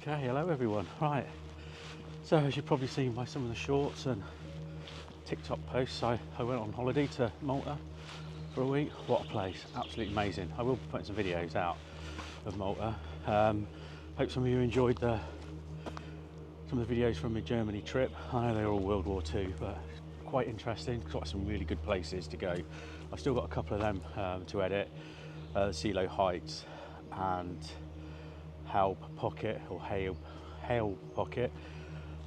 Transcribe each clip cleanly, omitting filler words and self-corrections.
Okay, hello everyone. Right, so as you've probably seen by some of the shorts and TikTok posts, I went on holiday to Malta for a week. What a place, absolutely amazing. I will be putting some videos out of Malta. Hope some of you enjoyed some of the videos from my Germany trip. I know they're all World War II, but quite interesting. Quite some really good places to go. I've still got a couple of them to edit. Silo Heights and Hale Pocket or Hale Pocket.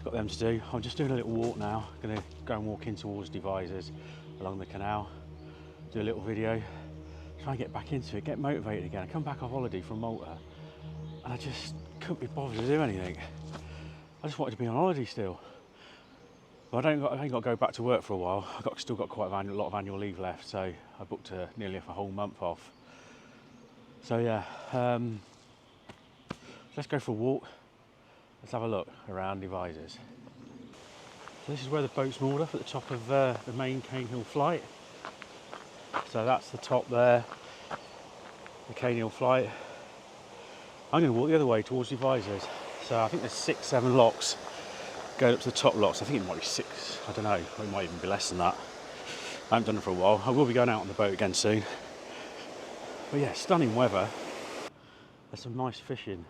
Got them to do. I'm just doing a little walk now. Going to go and walk in towards Devizes along the canal. Do a little video. Try and get back into it. Get motivated again. I come back off holiday from Malta and I just couldn't be bothered to do anything. I just wanted to be on holiday still. But I ain't got to go back to work for a while. I've still got quite a lot of annual leave left, so I booked nearly a whole month off. So yeah, let's go for a walk. Let's have a look around Devizes. So this is where the boat's moored up at the top of the main Cane Hill flight. So that's the top there, the Cane Hill flight. I'm going to walk the other way towards Devizes. So I think there's 6-7 locks going up to the top locks. I think it might be 6, I don't know, it might even be less than that. I haven't done it for a while. I will be going out on the boat again soon. But yeah, stunning weather. There's some nice fishing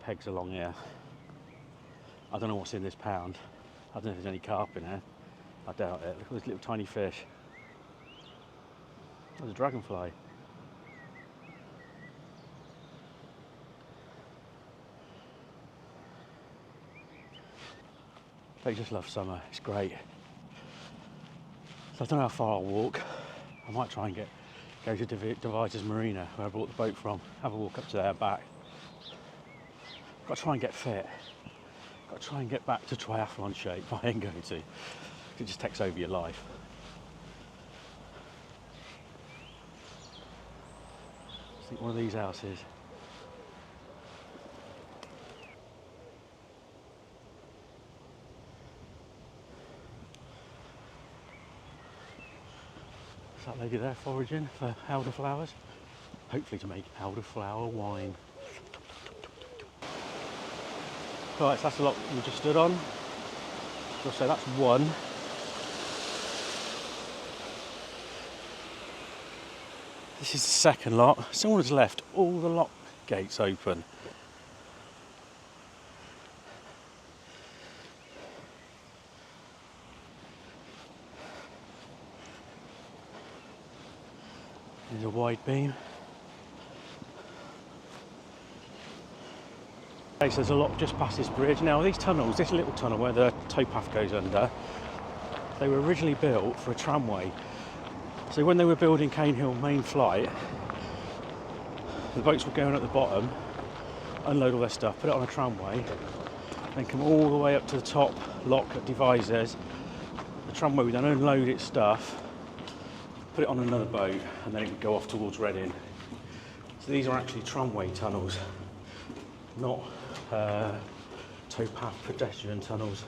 pegs along here. I don't know what's in this pound. I don't know if there's any carp in here. I doubt it. Look at this little tiny fish. There's a dragonfly. I just love summer. It's great. So I don't know how far I'll walk. I might try and go to Devizes Marina, where I brought the boat from. Have a walk up to there and back. Got to try and get fit. Got to try and get back to triathlon shape. I ain't going to. It just takes over your life. I think one of these houses. Is that lady there foraging for elderflowers? Hopefully to make elderflower wine. Right, so that's the lock we just stood on. So that's one. This is the second lock. Someone's left all the lock gates open. There's a wide beam. Okay, so there's a lock just past this bridge. Now these tunnels, this little tunnel where the towpath goes under, they were originally built for a tramway. So when they were building Cane Hill main flight, the boats were going at the bottom, unload all their stuff, put it on a tramway, then come all the way up to the top lock at Devizes. The tramway would then unload its stuff, put it on another boat, and then it would go off towards Reading. So these are actually tramway tunnels, not towpath pedestrian tunnels.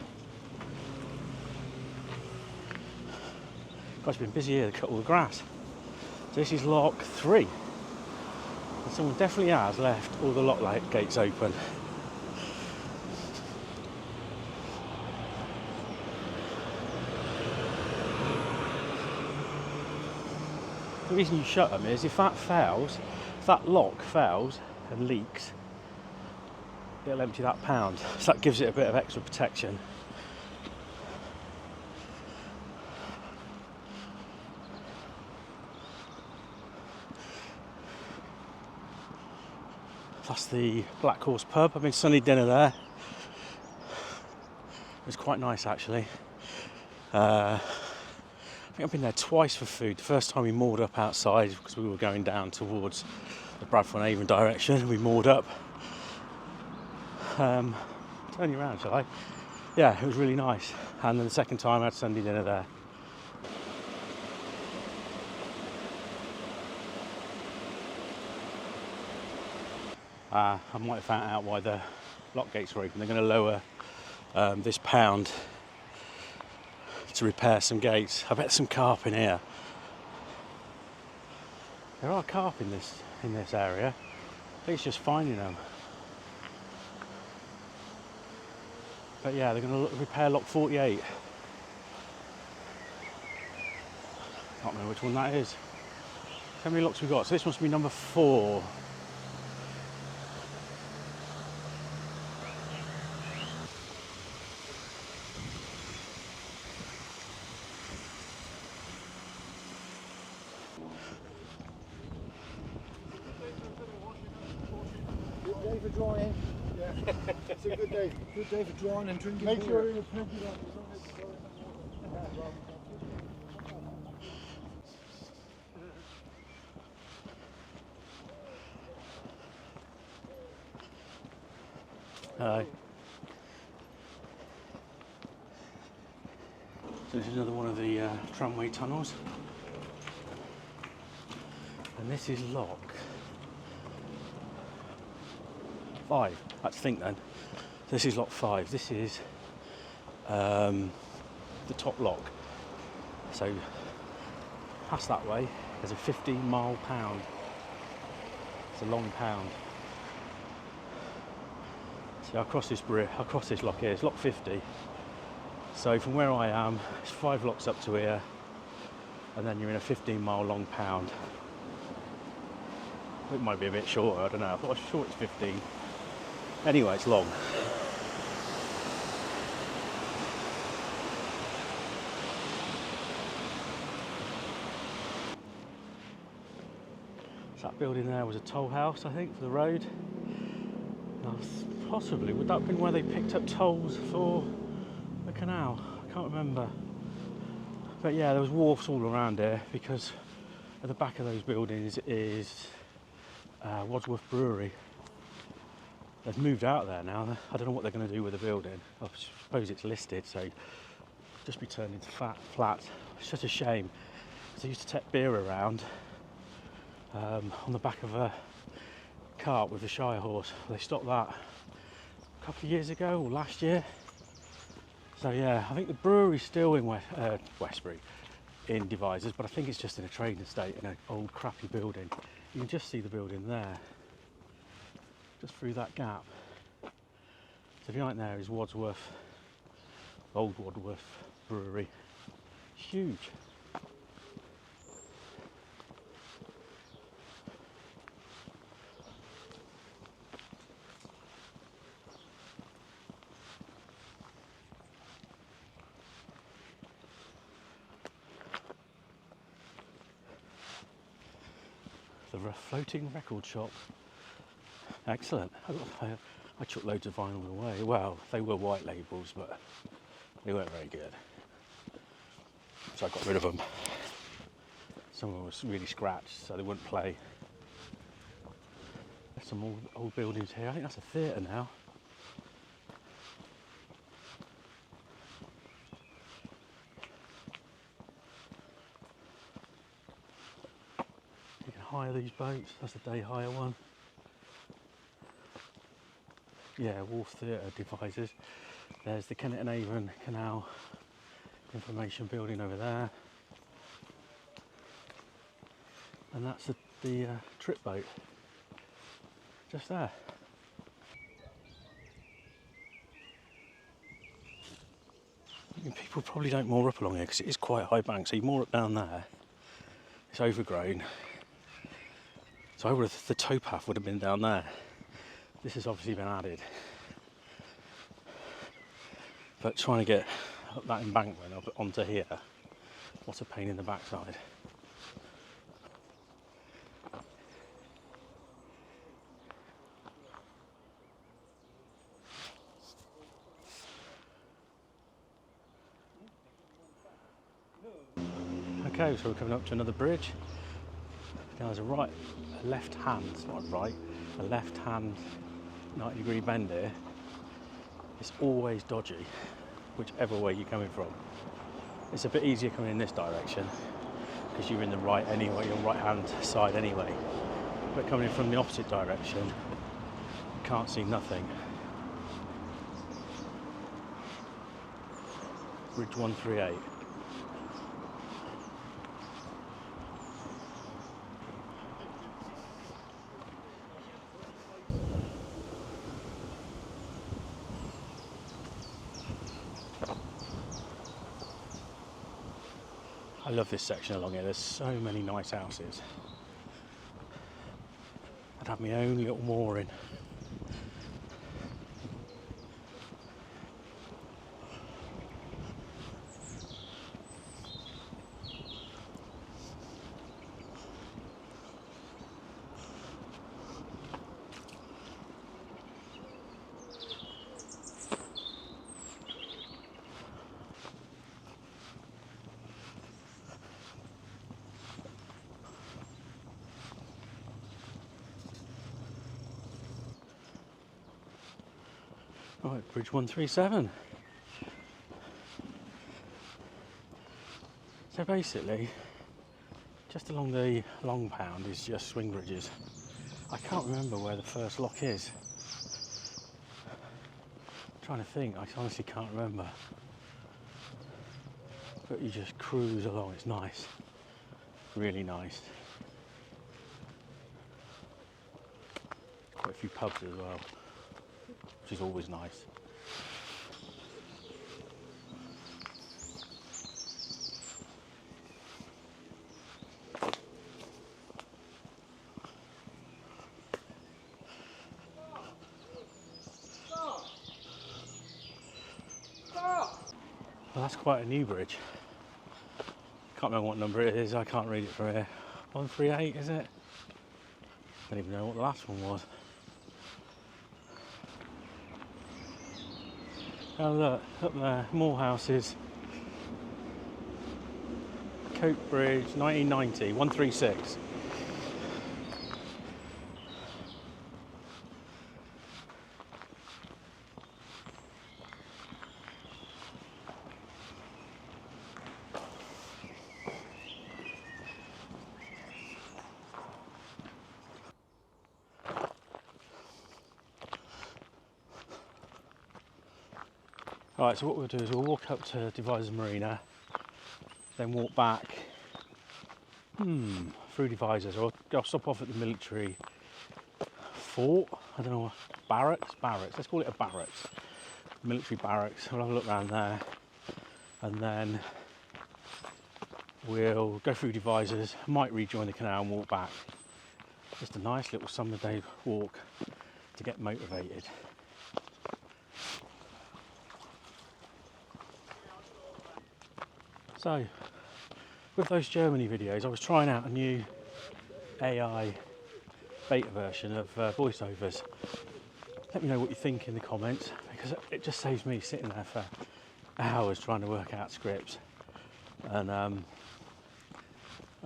God, it's been busy here to cut all the grass. So this is lock 3. And someone definitely has left all the lock gates open. The reason you shut them is if that fails, if that lock fails and leaks, it'll empty that pound. So that gives it a bit of extra protection. That's the Black Horse pub. I've been Sunday dinner there. It was quite nice actually. I think I've been there twice for food. The first time we moored up outside because we were going down towards the Bradford Avon direction. We moored up. Turn you around, shall I? Yeah, it was really nice. And then the second time I had Sunday dinner there. I might have found out why the lock gates were open. They're going to lower this pound to repair some gates. I bet there's some carp in here. There are carp in this area. I think it's just finding them. But yeah, they're going to repair lock 48. Can't remember which one that is. How many locks we got? So this must be number 4. Good day for drying. Yeah, it's a good day. Good day for drying and drinking. Make sure you plenty of Hello. So this is another one of the tramway tunnels, and this is lock 5. Let's think then. This is lock 5. This is the top lock. So past that way, there's a 15-mile pound. It's a long pound. So across this lock here, it's lock 50. So from where I am, it's 5 locks up to here, and then you're in a 15-mile long pound. It might be a bit shorter, I don't know. I thought I was sure it's 15. Anyway, it's long. So that building there was a toll house, I think, for the road. Now, possibly, would that have been where they picked up tolls for the canal? I can't remember. But yeah, there was wharfs all around here, because at the back of those buildings is Wadsworth Brewery. They've moved out there now. I don't know what they're going to do with the building. I suppose it's listed, so just be turned into flats. It's such a shame, because they used to take beer around on the back of a cart with the Shire horse. They stopped that a couple of years ago, or last year. So yeah, I think the brewery's still in Westbury, in Devizes, but I think it's just in a trading estate in an old crappy building. You can just see the building there, just through that gap. So behind there is Wadsworth, old Wadsworth Brewery. Huge. The floating record shop. Excellent. I took loads of vinyl away. Well, they were white labels, but they weren't very good. So I got rid of them. Some of them was really scratched, so they wouldn't play. There's some old buildings here. I think that's a theatre now. You can hire these boats. That's a day hire one. Yeah, Wharf Theatre Devizes. There's the Kennet Avon Canal information building over there, and that's the trip boat just there. I mean, people probably don't moor up along here because it is quite a high bank, so you moor up down there. It's overgrown, so the towpath would have been down there. This has obviously been added, but trying to get up that embankment up onto here, what a pain in the backside. Okay, so we're coming up to another bridge. Now there's a left hand, it's not a right, a left hand 90-degree bend here. It's always dodgy, whichever way you're coming from. It's a bit easier coming in this direction because you're in the right anyway, your right hand side anyway. But coming in from the opposite direction, you can't see nothing. Bridge 138. love this section along here. There's so many nice houses. I'd have my own little mooring. Right, bridge 137. So basically, just along the long pound is just swing bridges. I can't remember where the first lock is. I'm trying to think, I honestly can't remember. But you just cruise along, it's nice. Really nice. Quite a few pubs as well, which is always nice. Well, that's quite a new bridge. Can't remember what number it is, I can't read it from here. 138, is it? I don't even know what the last one was. Oh look, up there, more houses. Coke Bridge, 1990, 136. Right, so what we'll do is we'll walk up to Devizes Marina, then walk back through Devizes, or I'll stop off at the military fort, I don't know, barracks, let's call it a barracks, military barracks. We'll have a look around there, and then we'll go through Devizes, might rejoin the canal and walk back. Just a nice little summer day walk to get motivated. So, with those Germany videos, I was trying out a new AI beta version of voiceovers. Let me know what you think in the comments, because it just saves me sitting there for hours trying to work out scripts, and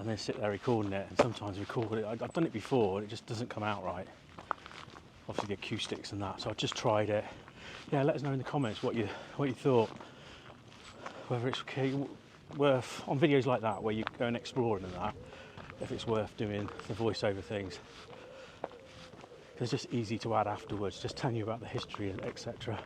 then sit there recording it, and sometimes record it. I've done it before and it just doesn't come out right. Obviously the acoustics and that, so I just tried it. Yeah, let us know in the comments what you thought, whether it's worth, on videos like that where you go and exploring and that, if it's worth doing the voiceover things. It's just easy to add afterwards, just telling you about the history and etc.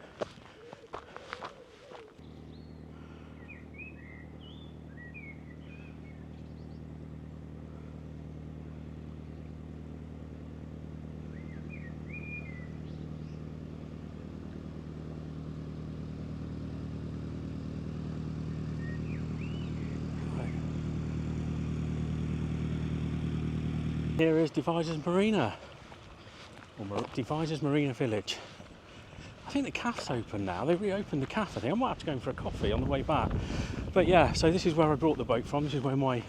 Here is Devizes Marina, or Devizes Marina Village. I think the cafe's open now. They reopened the cafe. I think I might have to go in for a coffee on the way back. But yeah, so this is where I brought the boat from. This is where my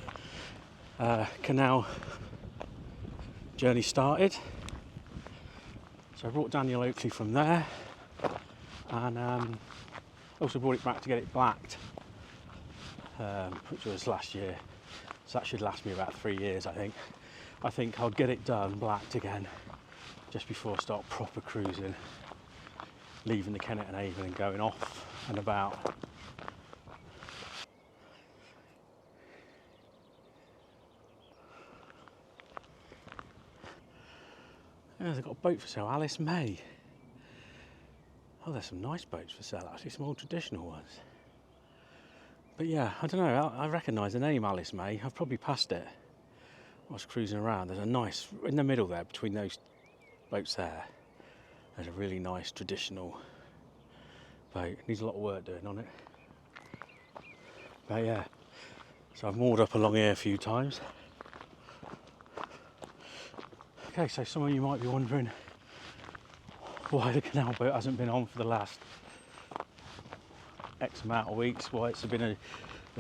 canal journey started. So I brought Daniel Oakley from there, and also brought it back to get it blacked, which was last year. So that should last me about 3 years, I think. I think I'll get it done, blacked again, just before I start proper cruising, leaving the Kennet Avon and going off and about. Yeah, they've got a boat for sale, Alice May. Oh, there's some nice boats for sale actually, some old traditional ones. But yeah, I don't know, I recognise the name Alice May, I've probably passed it. I was cruising around. There's a nice, in the middle there, between those boats there, there's a really nice traditional boat. Needs a lot of work doing on it. But yeah, So I've moored up along here a few times. Okay, so some of you might be wondering why the canal boat hasn't been on for the last X amount of weeks, why it's been a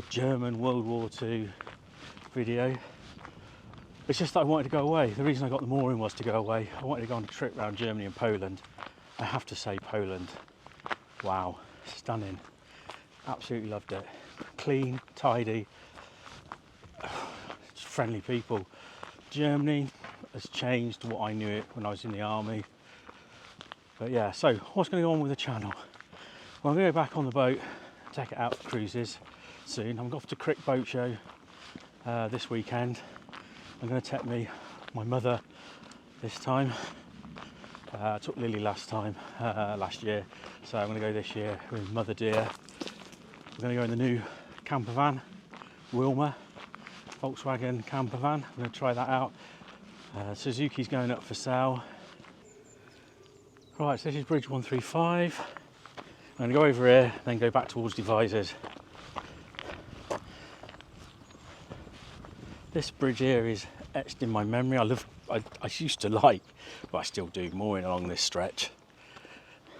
German World War II video. It's just that I wanted to go away. The reason I got the mooring was to go away. I wanted to go on a trip around Germany and Poland. I have to say Poland, wow, stunning. Absolutely loved it. Clean, tidy, friendly people. Germany has changed what I knew it when I was in the army. But yeah, so what's going to go on with the channel? Well, I'm going to go back on the boat, take it out for cruises soon. I'm off to Crick Boat Show this weekend. I'm going to take my mother this time. I took Lily last year, so I'm going to go this year with Mother Dear. We're going to go in the new camper van, Wilma, Volkswagen camper van. I'm going to try that out. Suzuki's going up for sale. Right, so this is Bridge 135. I'm going to go over here, then go back towards Devizes. This bridge here is etched in my memory. I used to like, but I still do, mooring along this stretch.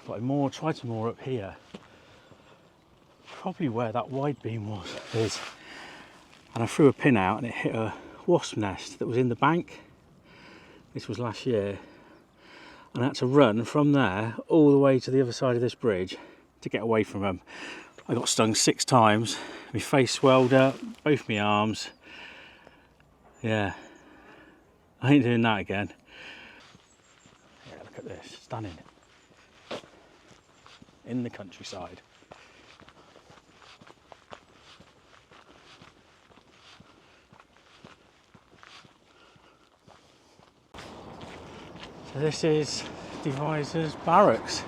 But I tried to moor up here. Probably where that wide beam is. And I threw a pin out and it hit a wasp nest that was in the bank. This was last year. And I had to run from there all the way to the other side of this bridge to get away from them. I got stung 6 times. My face swelled up, both my arms. Yeah, I ain't doing that again. Yeah, look at this, stunning. In the countryside. So this is Devizes Barracks.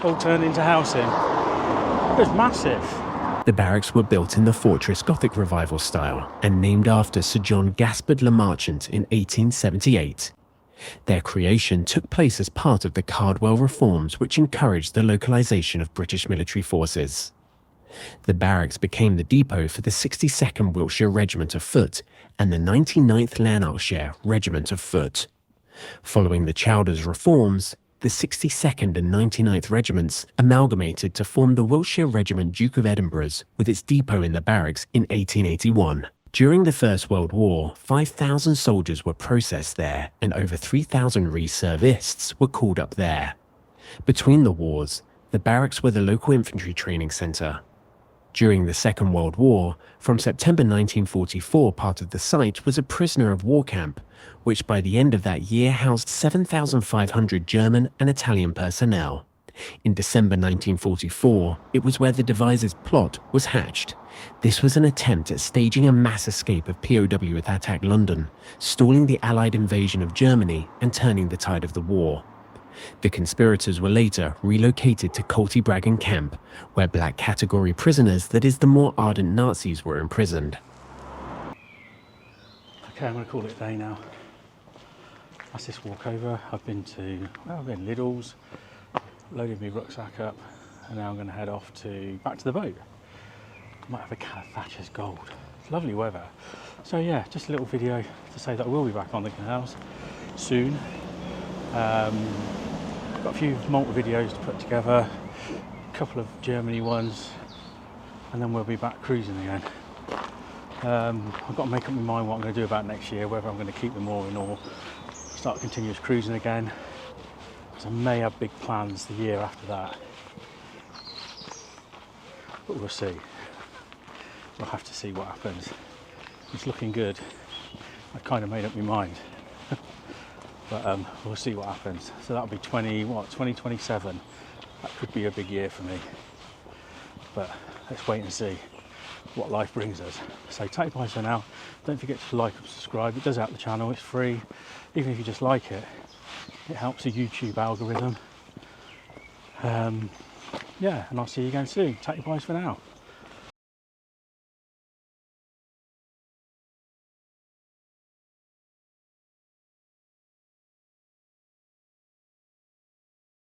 All turned into housing. It was massive. The barracks were built in the fortress Gothic revival style and named after Sir John Gaspard Le Marchant in 1878. Their creation took place as part of the Cardwell reforms, which encouraged the localization of British military forces. The barracks became the depot for the 62nd Wiltshire Regiment of Foot and the 99th Lanarkshire Regiment of Foot. Following the Chowders reforms, the 62nd and 99th Regiments amalgamated to form the Wiltshire Regiment Duke of Edinburgh's with its depot in the barracks in 1881. During the First World War, 5,000 soldiers were processed there and over 3,000 reservists were called up there. Between the wars, the barracks were the local infantry training centre. During the Second World War, from September 1944, part of the site was a prisoner of war camp, which by the end of that year housed 7,500 German and Italian personnel. In December 1944, it was where the Devizes plot was hatched. This was an attempt at staging a mass escape of POW to attack London, stalling the Allied invasion of Germany and turning the tide of the war. The conspirators were later relocated to Colty-Bragan Camp, where black category prisoners, that is the more ardent Nazis, were imprisoned. Okay, I'm going to call it a day now. That's this walkover. I've been Lidl's, loaded my rucksack up, and now I'm going to head off back to the boat. Might have a can of Thatcher's Gold. It's lovely weather. So yeah, just a little video to say that I will be back on the canals soon. Got a few Malta videos to put together, a couple of Germany ones, and then we'll be back cruising again. I've got to make up my mind what I'm going to do about next year, whether I'm going to keep the mooring or start continuous cruising again, because I may have big plans the year after that, but we'll see. We'll have to see what happens. It's looking good. I kind of made up my mind. But we'll see what happens. So that'll be 2027. That could be a big year for me. But let's wait and see what life brings us. So take bye for now. Don't forget to like and subscribe. It does help the channel. It's free. Even if you just like it, it helps the YouTube algorithm. Yeah, and I'll see you again soon. Take bye for now.